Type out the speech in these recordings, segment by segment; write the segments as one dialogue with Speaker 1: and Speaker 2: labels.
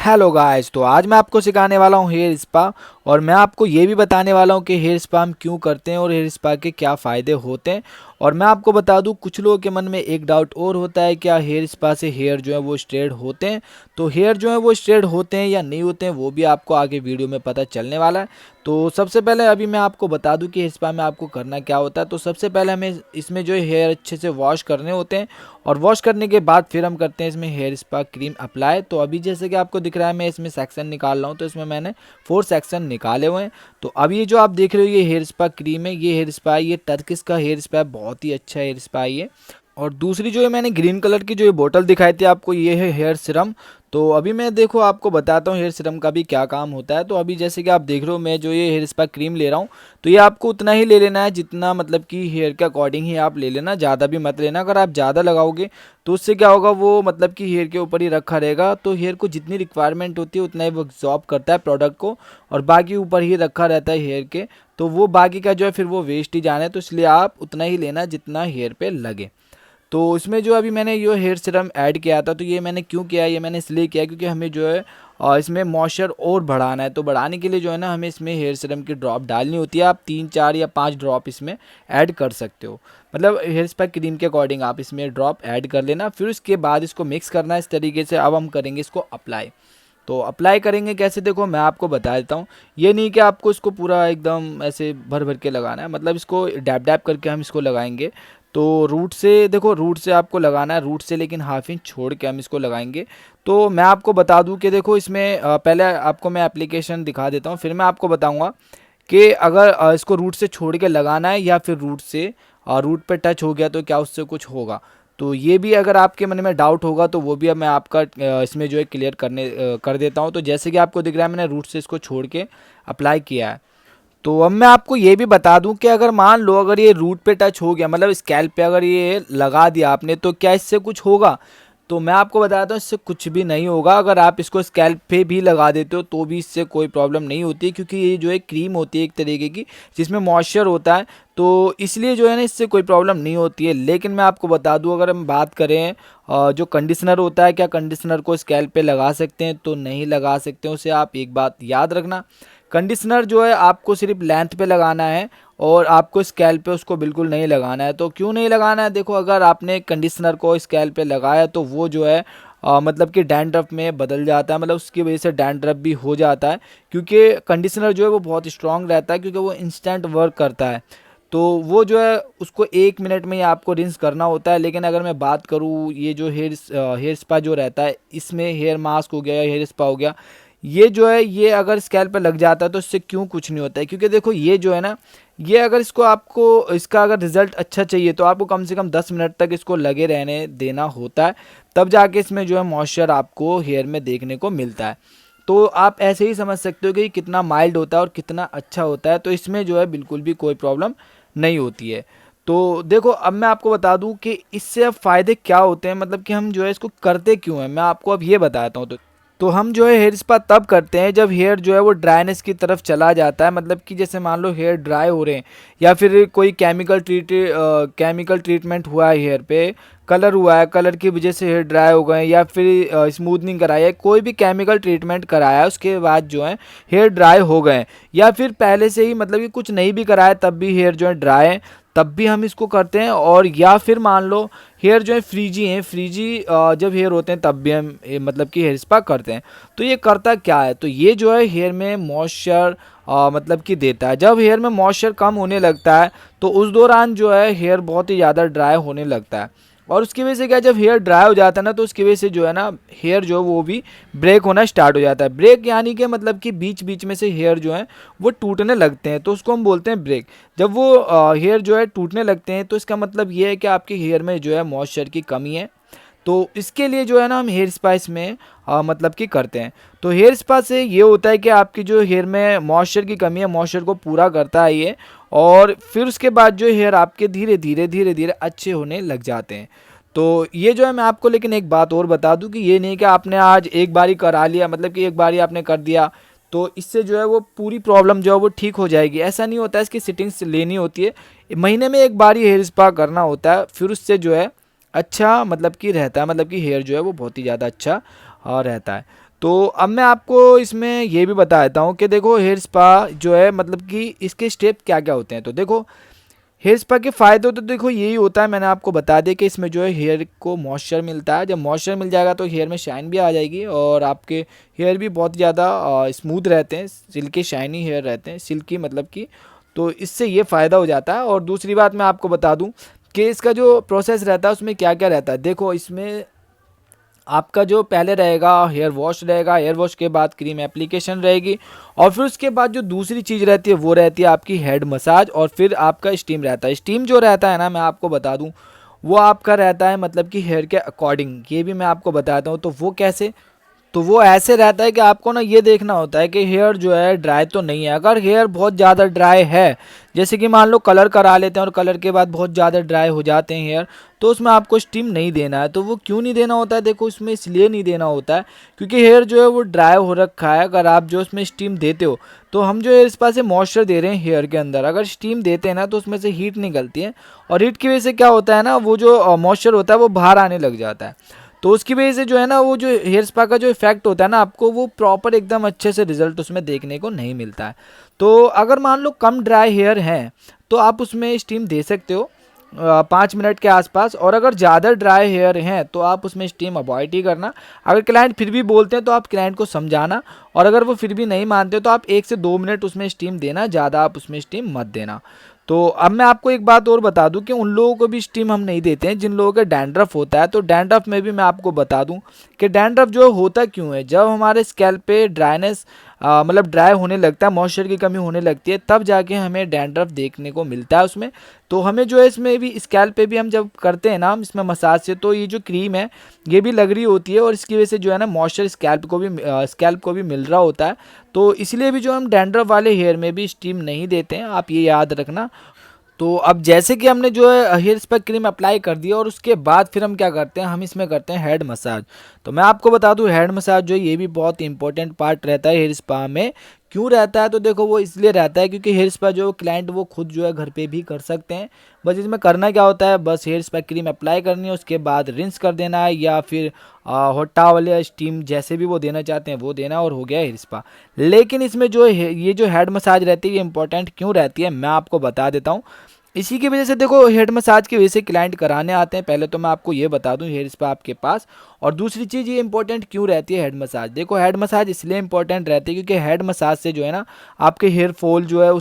Speaker 1: Hello guys, तो आज मैं आपको सिखाने वाला हूँ हेयर स्पा। और मैं आपको ये भी बताने वाला हूँ कि हेयर स्पा हम क्यों करते हैं और हेयर स्पा के क्या फ़ायदे होते हैं। और मैं आपको बता दूँ, कुछ लोगों के मन में एक डाउट और होता है, क्या हेयर स्पा से हेयर जो है वो स्ट्रेट होते हैं। तो हेयर जो है वो स्ट्रेट होते हैं या नहीं होते हैं, वो भी आपको आगे वीडियो में पता चलने वाला है। तो सबसे पहले अभी मैं आपको बता दूं कि हेयर स्पा में आपको करना क्या होता है। तो सबसे पहले हमें इसमें जो है हेयर अच्छे से वॉश करने होते हैं। और वॉश करने के बाद फिर हम करते हैं इसमें हेयर स्पा क्रीम अप्लाई। तो अभी जैसे कि आपको दिख रहा है, मैं इसमें सेक्शन निकाल रहा हूँ, तो इसमें मैंने 4 सेक्शन निकाले हुए हैं। तो अब ये जो आप देख रहे हो, ये हेयर स्पा क्रीम है, ये हेयर स्पा, ये टर्किश का हेयर स्पा, बहुत ही अच्छा हेयर स्पा है ये। और दूसरी जो है, मैंने ग्रीन कलर की जो ये बोतल दिखाई थी आपको, ये है हेयर सिरम। तो अभी मैं देखो आपको बताता हूँ हेयर सिरम का भी क्या काम होता है। तो अभी जैसे कि आप देख रहे हो, मैं जो ये हेयर स्पा क्रीम ले रहा हूँ, तो ये आपको उतना ही ले लेना है जितना मतलब कि हेयर के अकॉर्डिंग ही आप ले लेना, ज़्यादा भी मत लेना। अगर आप ज़्यादा लगाओगे तो उससे क्या होगा, वो मतलब कि हेयर के ऊपर ही रखा रहेगा, तो हेयर को जितनी रिक्वायरमेंट होती है उतना ही वो एब्जॉर्ब करता है प्रोडक्ट को, और बाकी ऊपर ही रखा रहता है हेयर के। तो वो बाकी का जो है फिर वो वेस्ट ही जाना है, तो इसलिए आप उतना ही लेना जितना हेयर पे लगे। तो इसमें जो अभी मैंने ये हेयर सीरम ऐड किया था, तो ये मैंने क्यों किया, ये मैंने इसलिए किया क्योंकि हमें जो है इसमें मॉइस्चर और बढ़ाना है। तो बढ़ाने के लिए जो है ना, हमें इसमें हेयर सीरम की ड्रॉप डालनी होती है। आप 3 4 या 5 ड्रॉप इसमें ऐड कर सकते हो, मतलब हेयर स्पा क्रीम के अकॉर्डिंग आप इसमें ड्रॉप ऐड कर लेना। फिर उसके बाद इसको मिक्स करना है इस तरीके से। अब हम करेंगे इसको अप्लाई। तो अप्लाई करेंगे कैसे, देखो मैं आपको बता देता हूँ। ये नहीं कि आपको इसको पूरा एकदम ऐसे भर भर के लगाना है, मतलब इसको डैब डैब करके हम इसको लगाएंगे। तो रूट से देखो, रूट से आपको लगाना है, रूट से लेकिन हाफ इंच छोड़ के हम इसको लगाएंगे। तो मैं आपको बता दूं कि देखो इसमें पहले आपको मैं एप्लीकेशन दिखा देता हूँ, फिर मैं आपको बताऊंगा कि अगर इसको रूट से छोड़ के लगाना है या फिर रूट से रूट पे टच हो गया तो क्या उससे कुछ होगा। तो ये भी अगर आपके मन में डाउट होगा तो वो भी अब मैं आपका इसमें जो है क्लियर कर देता हूँ। तो जैसे कि आपको दिख रहा है, मैंने रूट से इसको छोड़ के अप्लाई किया है। तो अब मैं आपको ये भी बता दूं कि अगर मान लो अगर ये रूट पे टच हो गया, मतलब स्कैल्प पे अगर ये लगा दिया आपने, तो क्या इससे कुछ होगा। तो मैं आपको बताता हूँ, इससे कुछ भी नहीं होगा। अगर आप इसको स्कैल्प पे भी लगा देते हो तो भी इससे कोई प्रॉब्लम नहीं होती है, क्योंकि ये जो है क्रीम होती है एक तरीके की, जिसमें मॉइस्चर होता है। तो इसलिए जो है ना, इससे कोई प्रॉब्लम नहीं होती है। लेकिन मैं आपको बता दूं, अगर हम बात करें जो कंडीशनर होता है, क्या कंडीशनर को स्कैल्प पे लगा सकते हैं, तो नहीं लगा सकते हैं। उसे आप एक बात याद रखना, कंडीशनर जो है आपको सिर्फ लेंथ पे लगाना है और आपको स्कैल्प पे उसको बिल्कुल नहीं लगाना है। तो क्यों नहीं लगाना है, देखो अगर आपने कंडीशनर को स्कैल्प पे लगाया तो वो जो है मतलब कि डैंड्रफ में बदल जाता है, मतलब उसकी वजह से डैंड्रफ भी हो जाता है। क्योंकि कंडीशनर जो है वो बहुत स्ट्रॉन्ग रहता है, क्योंकि वो इंस्टेंट वर्क करता है। तो वो जो है उसको 1 मिनट में ही आपको रिंस करना होता है। लेकिन अगर मैं बात करूँ, ये जो हेयर स्पा जो रहता है, इसमें हेयर मास्क हो गया या हेयर स्पा हो गया, ये जो है ये अगर स्कैल्प पे लग जाता है तो इससे क्यों कुछ नहीं होता है। क्योंकि देखो ये जो है ना, ये अगर इसको आपको इसका अगर रिजल्ट अच्छा चाहिए तो आपको कम से कम 10 मिनट तक इसको लगे रहने देना होता है, तब जाके इसमें जो है मॉइस्चर आपको हेयर में देखने को मिलता है। तो आप ऐसे ही समझ सकते हो कि कितना माइल्ड होता है और कितना अच्छा होता है। तो इसमें जो है बिल्कुल भी कोई प्रॉब्लम नहीं होती है। तो देखो अब मैं आपको बता दूं कि इससे अब फ़ायदे क्या होते हैं, मतलब कि हम जो है इसको करते क्यों हैं, मैं आपको अब ये बताता हूँ। तो हम जो है हेयर स्पा तब करते हैं जब हेयर जो है वो ड्राइनेस की तरफ चला जाता है, मतलब कि जैसे मान लो हेयर ड्राई हो रहे हैं, या फिर कोई केमिकल ट्रीटमेंट हुआ है हेयर पे, कलर हुआ है, कलर की वजह से हेयर ड्राई हो गए, या फिर स्मूथनिंग कराई है, कोई भी केमिकल ट्रीटमेंट कराया है उसके बाद जो है हेयर ड्राई हो गए, या फिर पहले से ही मतलब कि कुछ नहीं भी कराया तब भी हेयर जो है ड्राई है, तब भी हम इसको करते हैं। और या फिर मान लो हेयर जो है फ्रीजी हैं, जब हेयर होते हैं तब भी हम मतलब कि हेयर स्पा करते हैं। तो ये करता क्या है, तो ये जो है हेयर में मॉइस्चर मतलब कि देता है। जब हेयर में मॉइस्चर कम होने लगता है तो उस दौरान जो है हेयर बहुत ही ज़्यादा ड्राई होने लगता है। और उसकी वजह से क्या, जब हेयर ड्राई हो जाता है ना, तो उसकी वजह से जो है ना, हेयर जो है वो भी ब्रेक होना स्टार्ट हो जाता है। ब्रेक यानी कि मतलब कि बीच बीच में से हेयर जो है वो टूटने लगते हैं, तो उसको हम बोलते हैं ब्रेक। जब वो हेयर जो है टूटने लगते हैं तो इसका मतलब ये है कि आपके हेयर में जो है मॉइस्चर की कमी है। तो इसके लिए जो है ना, हम हेयर स्पा इसमें मतलब कि करते हैं। तो हेयर स्पा से ये होता है कि आपकी जो हेयर में मॉइस्चर की कमी है, मॉइस्चर को पूरा करता है ये। और फिर उसके बाद जो हेयर आपके धीरे धीरे अच्छे होने लग जाते हैं। तो ये जो है, मैं आपको लेकिन एक बात और बता दूं कि ये नहीं कि आपने आज एक बारी करा लिया, मतलब कि एक बारी आपने कर दिया तो इससे जो है वो पूरी प्रॉब्लम जो है वो ठीक हो जाएगी, ऐसा नहीं होता है। इसकी सिटिंग्स लेनी होती है, महीने में एक बार ही हेयर स्पा करना होता है, फिर उससे जो है अच्छा मतलब कि रहता है, मतलब कि हेयर जो है वो बहुत ही ज़्यादा अच्छा रहता है। तो अब मैं आपको इसमें ये भी बता देता हूँ कि देखो हेयर स्पा जो है मतलब कि इसके स्टेप क्या क्या होते हैं। तो देखो हेयर स्पा के फ़ायदे तो देखो यही होता है, मैंने आपको बता दिया कि इसमें जो है हेयर को मॉइस्चर मिलता है। जब मॉइस्चर मिल जाएगा तो हेयर में शाइन भी आ जाएगी और आपके हेयर भी बहुत ज़्यादा स्मूथ रहते हैं, सिल्की शाइनी हेयर रहते हैं, सिल्की मतलब कि। तो इससे ये फ़ायदा हो जाता है। और दूसरी बात मैं आपको बता दूं कि इसका जो प्रोसेस रहता है उसमें क्या क्या रहता है। देखो इसमें आपका जो पहले रहेगा हेयर वॉश रहेगा, हेयर वॉश के बाद क्रीम एप्लीकेशन रहेगी, और फिर उसके बाद जो दूसरी चीज़ रहती है वो रहती है आपकी हेड मसाज, और फिर आपका स्टीम रहता है। स्टीम जो रहता है ना, मैं आपको बता दूं वो आपका रहता है मतलब कि हेयर के अकॉर्डिंग, ये भी मैं आपको बताता हूँ। तो वो कैसे, तो वो ऐसे रहता है कि आपको ना ये देखना होता है कि हेयर जो है ड्राई तो नहीं है। अगर हेयर बहुत ज़्यादा ड्राई है, जैसे कि मान लो कलर करा लेते हैं और कलर के बाद बहुत ज़्यादा ड्राई हो जाते हैं हेयर, तो उसमें आपको स्टीम नहीं देना है। तो वो क्यों नहीं देना होता है, देखो उसमें इसलिए नहीं देना होता है क्योंकि हेयर जो है वो ड्राई हो रखा है। अगर आप जो उसमें स्टीम देते हो, तो हम जो है इस पास से मॉइस्चर दे रहे हैं हेयर के अंदर, अगर स्टीम देते हैं ना तो उसमें से हीट निकलती है, और हीट की वजह से क्या होता है ना, वो जो मॉइस्चर होता है वो बाहर आने लग जाता है। तो उसकी वजह से जो है ना वो जो हेयर स्पा का जो इफेक्ट होता है ना, आपको वो प्रॉपर एकदम अच्छे से रिजल्ट उसमें देखने को नहीं मिलता है। तो अगर मान लो कम ड्राई हेयर है तो आप उसमें स्टीम दे सकते हो 5 मिनट के आसपास, और अगर ज़्यादा ड्राई हेयर हैं तो आप उसमें स्टीम अवॉइड ही करना। अगर क्लाइंट फिर भी बोलते हैं तो आप क्लाइंट को समझाना, और अगर वो फिर भी नहीं मानते तो आप 1 से 2 मिनट उसमें स्टीम देना, ज़्यादा आप उसमें स्टीम मत देना। तो अब मैं आपको एक बात और बता दूं कि उन लोगों को भी स्टीम हम नहीं देते हैं जिन लोगों का डैंड्रफ होता है। तो डैंड्रफ में भी मैं आपको बता दूं कि डैंड्रफ जो होता क्यों है, जब हमारे स्कैल्प पे ड्राइनेस मतलब ड्राई होने लगता है, मॉइस्चर की कमी होने लगती है, तब जाके हमें डैंड्रफ देखने को मिलता है उसमें। तो हमें जो है इसमें भी स्कैल्प पे भी हम जब करते हैं ना हम इसमें मसाज से, तो ये जो क्रीम है ये भी लग रही होती है, और इसकी वजह से जो है ना मॉइस्चर स्कैल्प को भी मिल रहा होता है। तो इसलिए भी जो हम डैंड्रफ वाले हेयर में भी स्टीम नहीं देते हैं, आप ये याद रखना। तो अब जैसे कि हमने जो है हेयर स्पा क्रीम अप्लाई कर दिया, और उसके बाद फिर हम क्या करते हैं, हम इसमें करते हैं हेड मसाज। तो मैं आपको बता दूं हेड मसाज जो है ये भी बहुत इंपॉर्टेंट पार्ट रहता है हेयर स्पा में। क्यों रहता है, तो देखो वो इसलिए रहता है क्योंकि हेयर स्पा जो क्लाइंट वो खुद जो है घर पे भी कर सकते हैं। बस इसमें करना क्या होता है, बस हेयर स्पा क्रीम अप्लाई करनी है, उसके बाद रिंस कर देना है, या फिर हॉट टॉवल या स्टीम जैसे भी वो देना चाहते हैं वो देना, और हो गया हेयर स्पा। लेकिन इसमें जो ये जो हेड मसाज रहती है ये इंपॉर्टेंट क्यों रहती है, मैं आपको बता देता हूँ। इसी की वजह से देखो हेड मसाज की वजह से क्लाइंट कराने आते हैं। पहले तो मैं आपको ये बता दूं हेयर स्पा आपके पास, और दूसरी चीज़ ये इंपॉर्टेंट क्यों रहती है हेड मसाज। देखो हेड मसाज इसलिए इंपॉर्टेंट रहती है क्योंकि हेड मसाज से जो है ना आपके हेयर फॉल जो है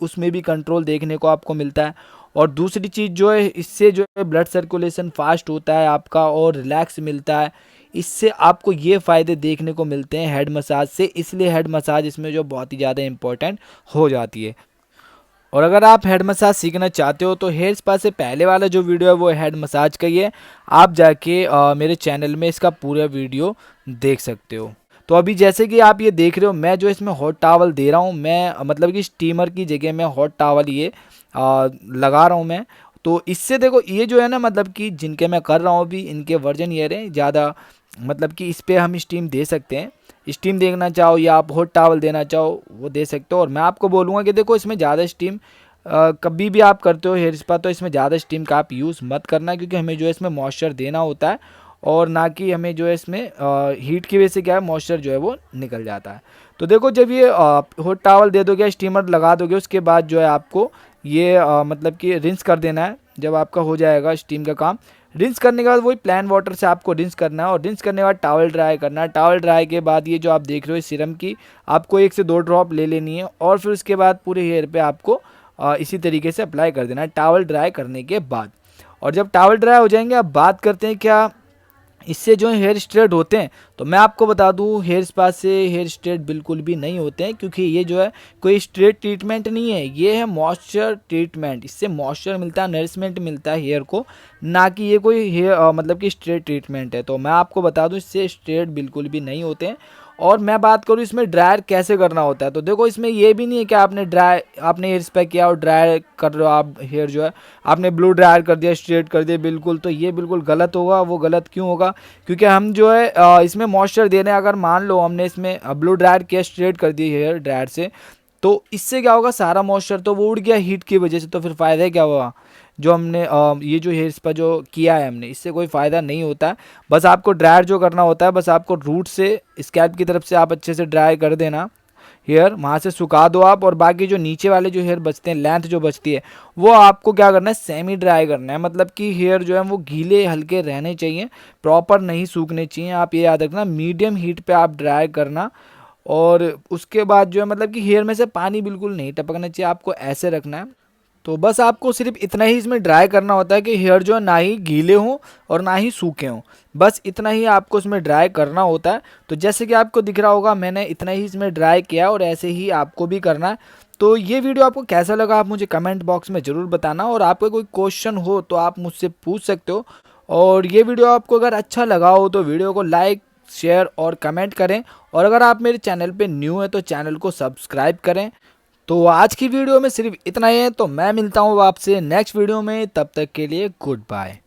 Speaker 1: उसमें भी कंट्रोल देखने को आपको मिलता है। और दूसरी चीज़ जो है इससे जो है ब्लड सर्कुलेशन फास्ट होता है आपका, और रिलैक्स मिलता है। इससे आपको ये फ़ायदे देखने को मिलते हैं हेड मसाज से, इसलिए हेड मसाज इसमें जो बहुत ही ज़्यादा इंपॉर्टेंट हो जाती है। और अगर आप हेड मसाज सीखना चाहते हो तो हेयर स्पा से पहले वाला जो वीडियो है वो हेड मसाज का ही है, आप जाके मेरे चैनल में इसका पूरा वीडियो देख सकते हो। तो अभी जैसे कि आप ये देख रहे हो, मैं जो इसमें हॉट टॉवल दे रहा हूँ, मैं मतलब कि स्टीमर की जगह मैं हॉट टॉवल ये लगा रहा हूँ मैं। तो इससे देखो ये जो है ना मतलब कि जिनके मैं कर रहा हूँ अभी इनके वर्जन ये रहे ज़्यादा, मतलब कि इस पर हम स्टीम दे सकते हैं। स्टीम देखना चाहो या आप हॉट टॉवल देना चाहो वो दे सकते हो। और मैं आपको बोलूँगा कि देखो इसमें ज़्यादा स्टीम कभी भी आप करते हो हेयर स्पा तो इसमें ज़्यादा स्टीम का आप यूज़ मत करना, क्योंकि हमें जो है इसमें मॉइस्चर देना होता है, और ना कि हमें जो है इसमें हीट की वजह से क्या है मॉइस्चर जो है वो निकल जाता है। तो देखो जब ये हॉट टॉवल दे दोगे, स्टीमर लगा दोगे, उसके बाद जो है आपको ये मतलब कि रिंस कर देना है। जब आपका हो जाएगा स्टीम का काम, रिंस करने के बाद वही प्लेन वाटर से आपको रिंस करना है, और रिंस करने के बाद टॉवल ड्राई करना है। टॉवल ड्राई के बाद ये जो आप देख रहे हो सीरम की आपको 1 से 2 ड्रॉप ले लेनी है, और फिर उसके बाद पूरे हेयर पे आपको इसी तरीके से अप्लाई कर देना है टॉवल ड्राई करने के बाद। और जब टॉवल ड्राई हो जाएंगे, अब बात करते हैं क्या इससे जो हेयर स्ट्रेट होते हैं। तो मैं आपको बता दूं हेयर स्पा से हेयर स्ट्रेट बिल्कुल भी नहीं होते हैं, क्योंकि ये जो है कोई स्ट्रेट ट्रीटमेंट नहीं है, ये है मॉइस्चर ट्रीटमेंट। इससे मॉइस्चर मिलता है, नरिशमेंट मिलता है हेयर को, ना कि ये कोई हेयर मतलब कि स्ट्रेट ट्रीटमेंट है। तो मैं आपको बता दूं इससे स्ट्रेट बिल्कुल भी नहीं होते हैं। और मैं बात करूँ इसमें ड्रायर कैसे करना होता है, तो देखो इसमें ये भी नहीं है कि आपने हेयर स्पा किया और ड्रायर कर रहे हो आप हेयर जो है, आपने ब्लो ड्रायर कर दिया स्ट्रेट कर दिया बिल्कुल, तो ये बिल्कुल गलत होगा। वो गलत क्यों होगा, क्योंकि हम जो है इसमें मॉइस्चर दे रहे हैं। अगर मान लो हमने इसमें ब्लो ड्रायर किया, स्ट्रेट कर दिया हेयर ड्रायर से, तो इससे क्या होगा, सारा मॉइस्चर तो वो उड़ गया हीट की वजह से, तो फिर फ़ायदा क्या हुआ। जो हमने ये जो हेयर स्पा जो किया है हमने, इससे कोई फ़ायदा नहीं होता है। बस आपको ड्रायर जो करना होता है, बस आपको रूट से स्कैल्प की तरफ से आप अच्छे से ड्राई कर देना हेयर, वहाँ से सुखा दो आप। और बाकी जो नीचे वाले जो हेयर बचते हैं, लेंथ जो बचती है, वो आपको क्या करना है, सेमी ड्राई करना है। मतलब कि हेयर जो है वो गीले हल्के रहने चाहिए, प्रॉपर नहीं सूखने चाहिए। आप ये याद रखना, मीडियम हीट पे आप ड्राई करना। और उसके बाद जो है मतलब कि हेयर में से पानी बिल्कुल नहीं टपकना चाहिए, आपको ऐसे रखना है। तो बस आपको सिर्फ इतना ही इसमें ड्राई करना होता है कि हेयर जो है ना ही गीले हों और ना ही सूखे हों, बस इतना ही आपको इसमें ड्राई करना होता है। तो जैसे कि आपको दिख रहा होगा, मैंने इतना ही इसमें ड्राई किया और ऐसे ही आपको भी करना है। तो ये वीडियो आपको कैसा लगा आप मुझे कमेंट बॉक्स में ज़रूर बताना, और आपका कोई क्वेश्चन हो तो आप मुझसे पूछ सकते हो। और ये वीडियो आपको अगर अच्छा लगा हो तो वीडियो को लाइक, शेयर और कमेंट करें। और अगर आप मेरे चैनल पे न्यू हैं तो चैनल को सब्सक्राइब करें। तो आज की वीडियो में सिर्फ इतना ही है, तो मैं मिलता हूँ आपसे नेक्स्ट वीडियो में, तब तक के लिए गुड बाय।